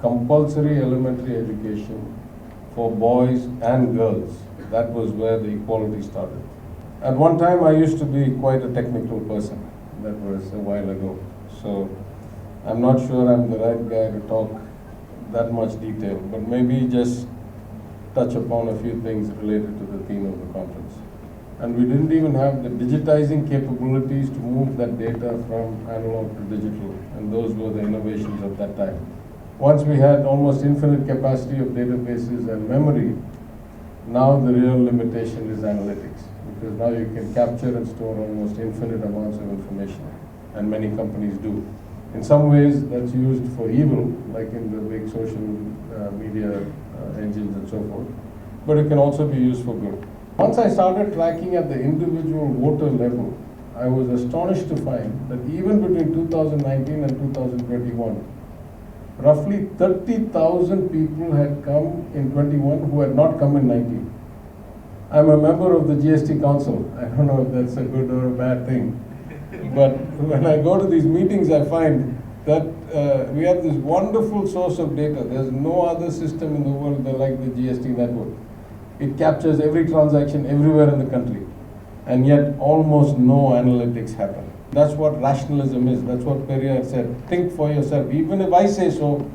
compulsory elementary education for boys and girls. That was where the equality started. At one time, I used to be quite a technical person. That was a while ago. So I'm not sure I'm the right guy to talk that much detail, but maybe just touch upon a few things related to the theme of the conference. And we didn't even have the digitizing capabilities to move that data from analog to digital, and those were the innovations of that time. Once we had almost infinite capacity of databases and memory, now the real limitation is analytics, because now you can capture and store almost infinite amounts of information, and many companies do. In some ways, that's used for evil, like in the big social media engines and so forth, but it can also be used for good. Once I started tracking at the individual voter level, I was astonished to find that even between 2019 and 2021, roughly 30,000 people had come in 21 who had not come in 19. I'm a member of the GST Council. I don't know if that's a good or a bad thing. But when I go to these meetings, I find that we have this wonderful source of data. There's no other system in the world that like the GST network. It captures every transaction everywhere in the country. And yet almost no analytics happen. That's what rationalism is. That's what Periyar said. Think for yourself. Even if I say so,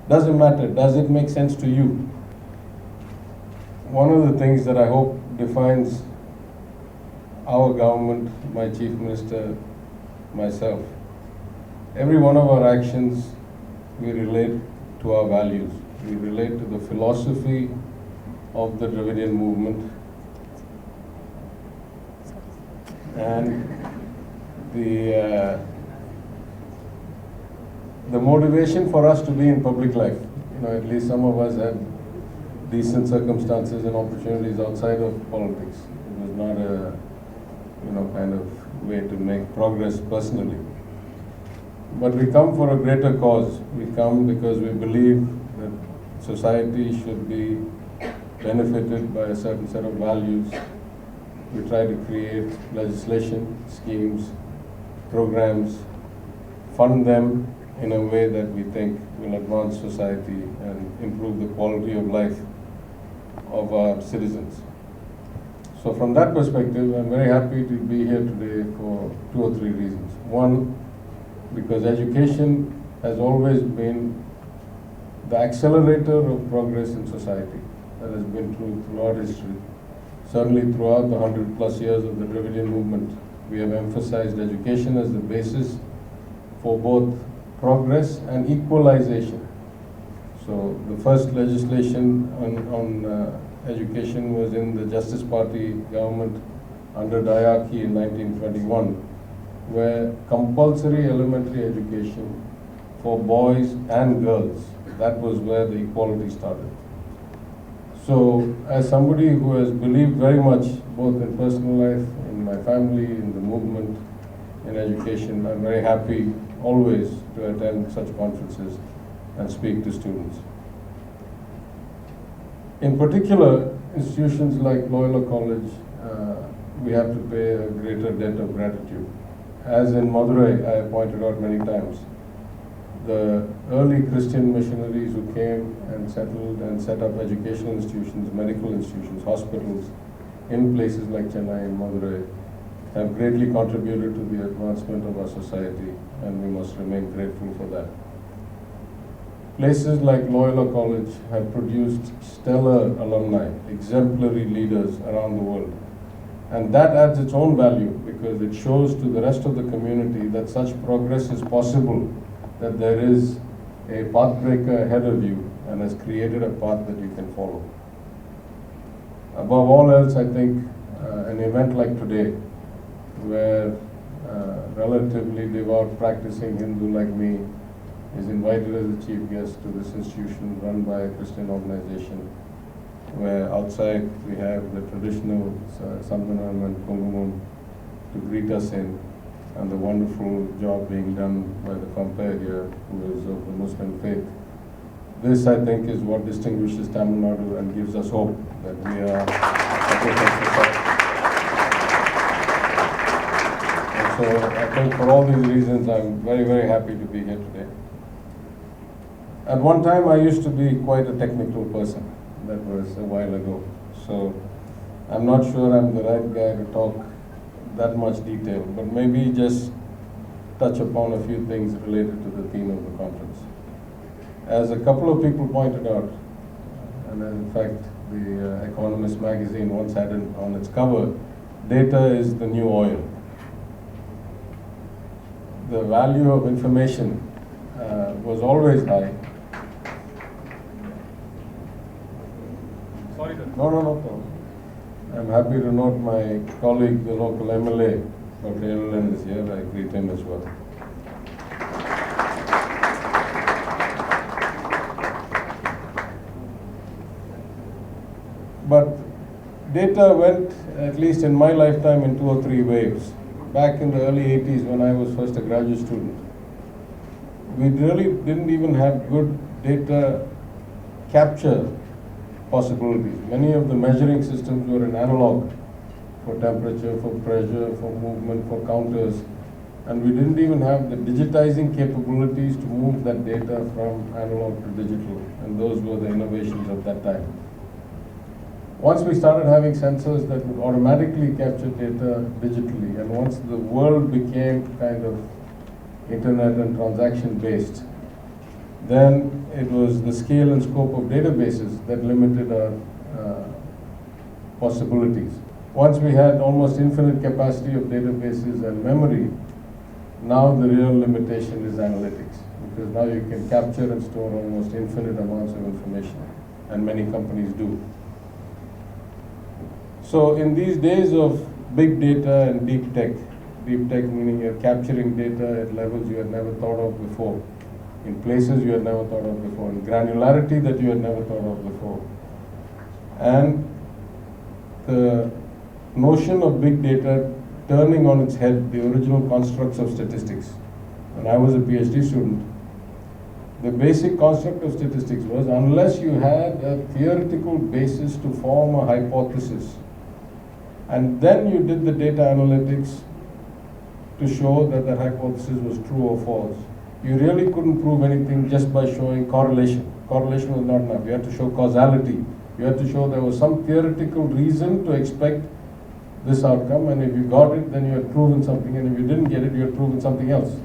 doesn't matter. Does it make sense to you? One of the things that I hope defines our government, my Chief Minister, myself, every one of our actions, we relate to our values. We relate to the philosophy of the Dravidian movement and the motivation for us to be in public life. At least some of us had decent circumstances and opportunities outside of politics. It was not a kind of way to make progress personally. But we come for a greater cause. We come because we believe that society should be benefited by a certain set of values. We try to create legislation, schemes, programs, fund them in a way that we think will advance society and improve the quality of life of our citizens. So from that perspective, I'm very happy to be here today for 2 or 3 reasons. One, because education has always been the accelerator of progress in society. That has been true throughout history. Certainly throughout the 100+ years of the Dravidian movement, we have emphasized education as the basis for both progress and equalization. So the first legislation on education was in the Justice Party government under Dayaki in 1921, where compulsory elementary education for boys and girls, that was where the equality started. So as somebody who has believed very much both in personal life, in my family, in the movement, in education, I'm very happy always to attend such conferences and speak to students. In particular, institutions like Loyola College, we have to pay a greater debt of gratitude. As in Madurai, I pointed out many times, the early Christian missionaries who came and settled and set up educational institutions, medical institutions, hospitals in places like Chennai and Madurai have greatly contributed to the advancement of our society, and we must remain grateful for that. Places like Loyola College have produced stellar alumni, exemplary leaders around the world. And that adds its own value because it shows to the rest of the community that such progress is possible, that there is a pathbreaker ahead of you and has created a path that you can follow. Above all else, I think an event like today, where relatively devout practicing Hindu like me is invited as a chief guest to this institution run by a Christian organization, where outside we have the traditional Sandanam and Kungumam to greet us in, and the wonderful job being done by the compere here, who is of the Muslim faith. This, I think, is what distinguishes Tamil Nadu and gives us hope that we are a different society. And so I think for all these reasons, I'm very, very happy to be here today. At one time, I used to be quite a technical person. That was a while ago. So I'm not sure I'm the right guy to talk that much detail, but maybe just touch upon a few things related to the theme of the conference. As a couple of people pointed out, and in fact, the Economist magazine once had it on its cover, data is the new oil. The value of information was always high. Sorry, sir. No problem. I'm happy to note my colleague, the local MLA, Dr. Elan is here. I greet him as well. But data went, at least in my lifetime, in 2 or 3 waves. Back in the early 80s when I was first a graduate student, we really didn't even have good data capture possibilities. Many of the measuring systems were in analog for temperature, for pressure, for movement, for counters, and we didn't even have the digitizing capabilities to move that data from analog to digital, and those were the innovations of that time. Once we started having sensors that would automatically capture data digitally, and once the world became kind of internet and transaction based, then it was the scale and scope of databases that limited our possibilities. Once we had almost infinite capacity of databases and memory, now the real limitation is analytics, because now you can capture and store almost infinite amounts of information, and many companies do. So in these days of big data and deep tech meaning you're capturing data at levels you had never thought of before, in places you had never thought of before, in granularity that you had never thought of before. And the notion of big data turning on its head the original constructs of statistics. When I was a PhD student, the basic construct of statistics was unless you had a theoretical basis to form a hypothesis, and then you did the data analytics to show that that hypothesis was true or false, you really couldn't prove anything just by showing correlation. Correlation was not enough. You had to show causality. You had to show there was some theoretical reason to expect this outcome, and if you got it, then you had proven something, and if you didn't get it, you had proven something else.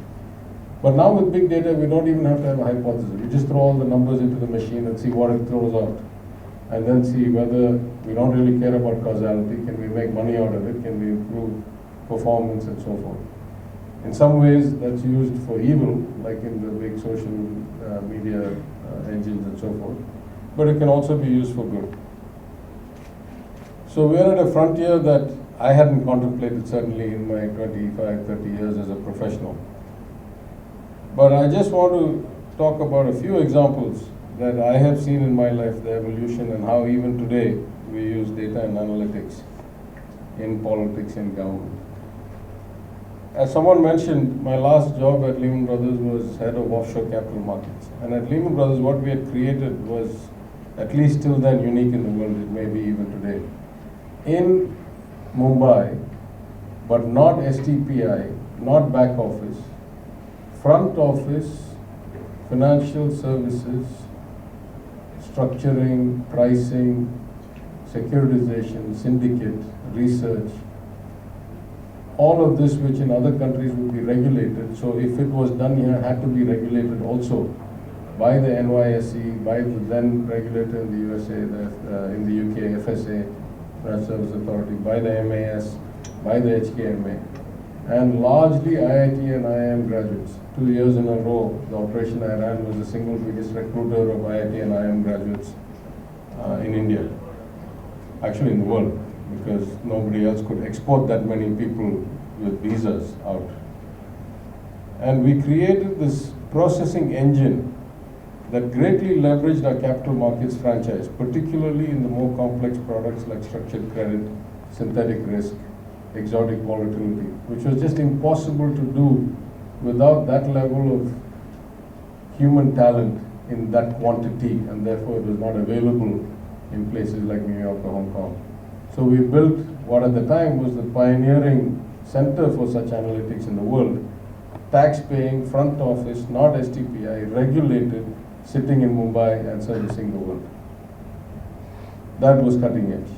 But now with big data, we don't even have to have a hypothesis. We just throw all the numbers into the machine and see what it throws out, and then see whether we don't really care about causality. Can we make money out of it? Can we improve performance and so forth? In some ways, that's used for evil, like in the big social media engines and so forth. But it can also be used for good. So we're at a frontier that I hadn't contemplated certainly in my 25, 30 years as a professional. But I just want to talk about a few examples that I have seen in my life, the evolution, and how even today we use data and analytics in politics and government. As someone mentioned, my last job at Lehman Brothers was head of offshore capital markets. And at Lehman Brothers, what we had created was, at least till then, unique in the world. It may be even today. In Mumbai, but not STPI, not back office, front office, financial services, structuring, pricing, securitization, syndicate, research, all of this which in other countries would be regulated. So if it was done here, it had to be regulated also by the NYSE, by the then regulator in the USA, in the UK, FSA, Financial Services Authority, by the MAS, by the HKMA, and largely IIT and IIM graduates. 2 years in a row, the operation I ran was the single biggest recruiter of IIT and IIM graduates in India, actually in the world, because nobody else could export that many people with visas out. And we created this processing engine that greatly leveraged our capital markets franchise, particularly in the more complex products like structured credit, synthetic risk, exotic volatility, which was just impossible to do without that level of human talent in that quantity, and therefore it was not available in places like New York or Hong Kong. So we built what at the time was the pioneering center for such analytics in the world, tax-paying, front office, not STPI, regulated, sitting in Mumbai and servicing the world. That was cutting edge.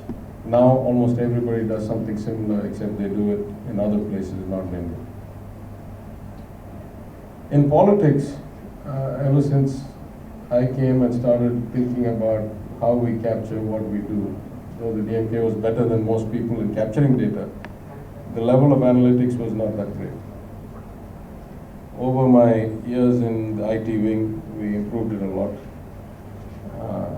Now almost everybody does something similar, except they do it in other places, not in India. In politics, ever since I came and started thinking about how we capture what we do, though the DMK was better than most people in capturing data, the level of analytics was not that great. Over my years in the IT wing, we improved it a lot.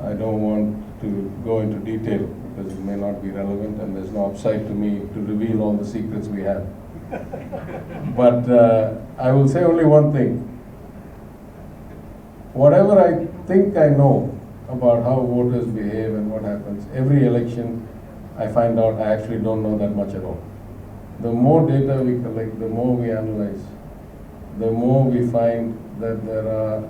I don't want to go into detail because it may not be relevant and there's no upside to me to reveal all the secrets we have. But I will say only one thing. Whatever I think I know about how voters behave and what happens, every election I find out I actually don't know that much at all. The more data we collect, the more we analyze, the more we find that there are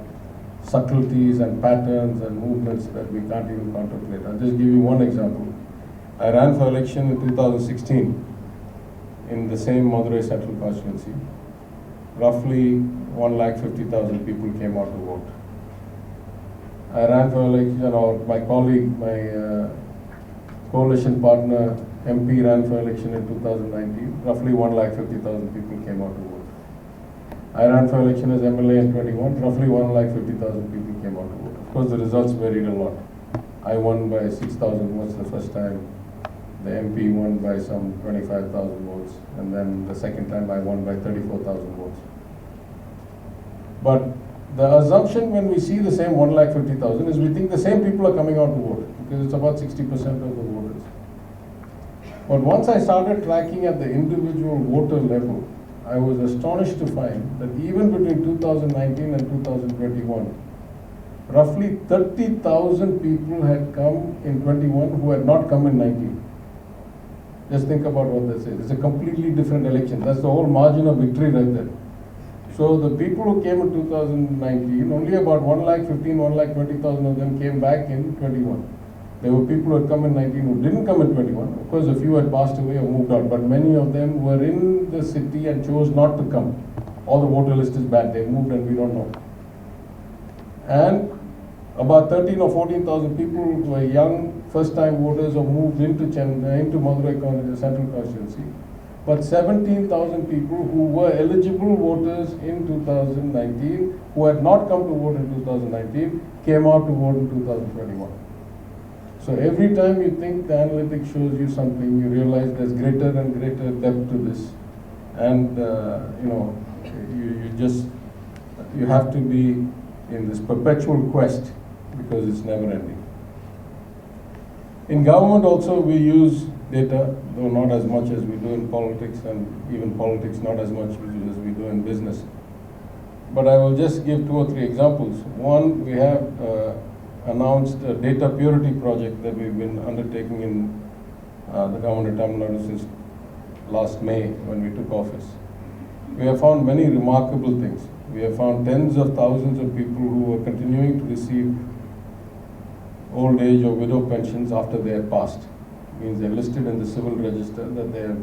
subtleties and patterns and movements that we can't even contemplate. I'll just give you one example. I ran for election in 2016 in the same Madurai Central constituency. Roughly 150,000 people came out to vote. I ran for election, or my colleague, my coalition partner, MP ran for election in 2019. Roughly 150,000 people came out to vote. I ran for election as MLA in 21. Roughly 150,000 people came out to vote. Of course, the results varied a lot. I won by 6,000 votes the first time. The MP won by some 25,000 votes. And then the second time I won by 34,000 votes. But the assumption when we see the same 150,000 is we think the same people are coming out to vote because it's about 60% of the voters. But once I started tracking at the individual voter level, I was astonished to find that even between 2019 and 2021, roughly 30,000 people had come in 21 who had not come in 19. Just think about what this is. It's a completely different election. That's the whole margin of victory right there. So the people who came in 2019, only about 120,000 of them came back in 21. There were people who had come in 19 who didn't come in 21. Of course, a few had passed away or moved out, but many of them were in the city and chose not to come. All the voter list is bad. They moved and we don't know. And about 13 or 14,000 people who were young, first-time voters or moved into Chennai, into Madurai Central Constituency. But 17,000 people who were eligible voters in 2019, who had not come to vote in 2019, came out to vote in 2021. So every time you think the analytics shows you something, you realize there's greater and greater depth to this. And you have to be in this perpetual quest because it's never ending. In government also we use data, though not as much as we do in politics, and even politics not as much as we do in business. But I will just give 2 or 3 examples. One, we have announced a data purity project that we've been undertaking in the government of Tamil Nadu since last May when we took office. We have found many remarkable things. We have found tens of thousands of people who are continuing to receive old age or widow pensions after they have passed. It means they're listed in the civil register that they have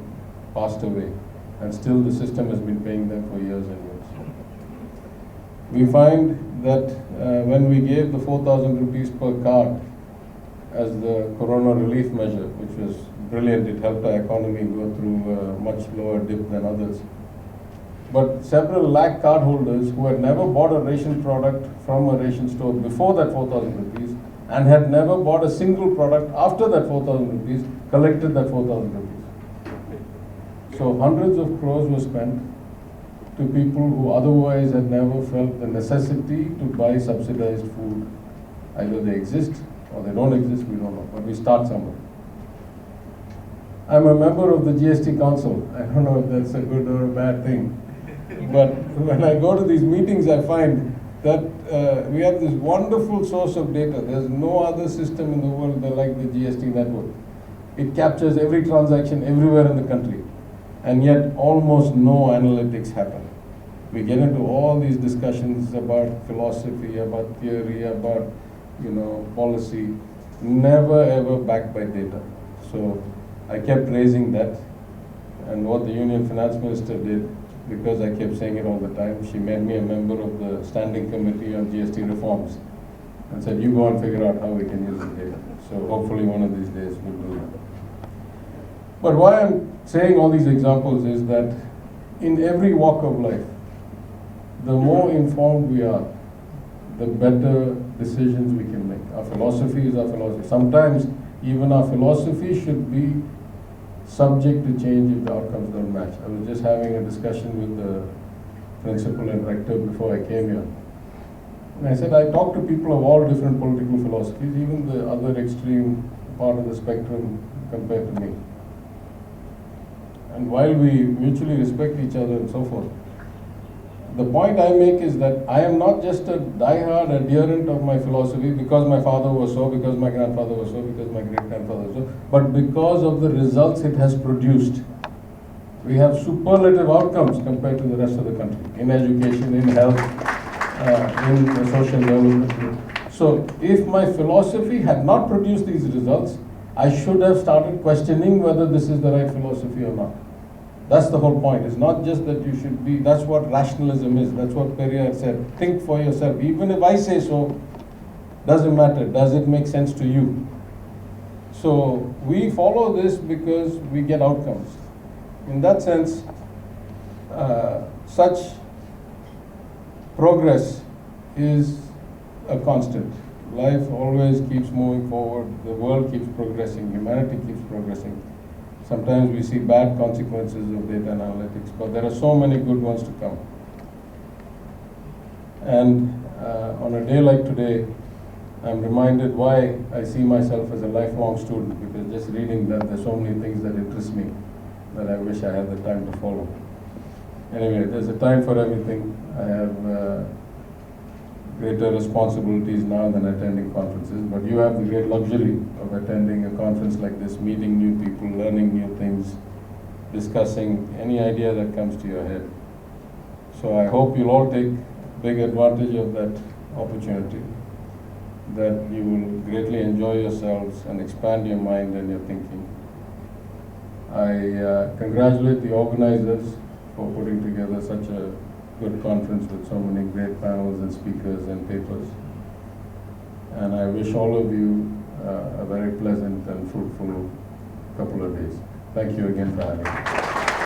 passed away, and still the system has been paying them for years and years. We find that when we gave the 4,000 rupees per card as the corona relief measure, which was brilliant, it helped our economy go through a much lower dip than others. But several lakh cardholders who had never bought a ration product from a ration store before that 4,000 rupees and had never bought a single product after that 4,000 rupees collected that 4,000 rupees. So hundreds of crores were spent to people who otherwise had never felt the necessity to buy subsidized food. Either they exist or they don't exist, we don't know, but we start somewhere. I'm a member of the GST Council. I don't know if that's a good or a bad thing. But when I go to these meetings, I find that we have this wonderful source of data. There's no other system in the world that like the GST network. It captures every transaction everywhere in the country. And yet almost no analytics happen. We get into all these discussions about philosophy, about theory, about policy, never ever backed by data. So I kept raising that, and what the Union Finance Minister did, because I kept saying it all the time, she made me a member of the Standing Committee on GST Reforms. and said, you go and figure out how we can use the data. So hopefully one of these days we'll do that. But why I'm saying all these examples is that in every walk of life, the more informed we are, the better decisions we can make. Our philosophy is our philosophy. Sometimes even our philosophy should be subject to change if the outcomes don't match. I was just having a discussion with the principal and rector before I came here. And I said, I talk to people of all different political philosophies, even the other extreme part of the spectrum compared to me. And while we mutually respect each other and so forth, the point I make is that I am not just a die-hard adherent of my philosophy because my father was so, because my grandfather was so, because my great-grandfather was so, but because of the results it has produced. We have superlative outcomes compared to the rest of the country, in education, in health, in social development. So if my philosophy had not produced these results, I should have started questioning whether this is the right philosophy or not. That's the whole point. It's not just that you should be, that's what rationalism is. That's what Periyar said. Think for yourself. Even if I say so, doesn't matter. Does it make sense to you? So we follow this because we get outcomes. In that sense, such progress is a constant. Life always keeps moving forward. The world keeps progressing. Humanity keeps progressing. Sometimes we see bad consequences of data analytics, but there are so many good ones to come. And on a day like today, I'm reminded why I see myself as a lifelong student, because just reading that, there's so many things that interest me that I wish I had the time to follow. Anyway, there's a time for everything. I have greater responsibilities now than attending conferences, but you have the great luxury of attending a conference like this, meeting new people, learning new things, discussing any idea that comes to your head. So I hope you'll all take big advantage of that opportunity, that you will greatly enjoy yourselves and expand your mind and your thinking. I congratulate the organizers for putting together such a good conference with so many great panels and speakers and papers. And I wish all of you a very pleasant and fruitful couple of days. Thank you again for having me.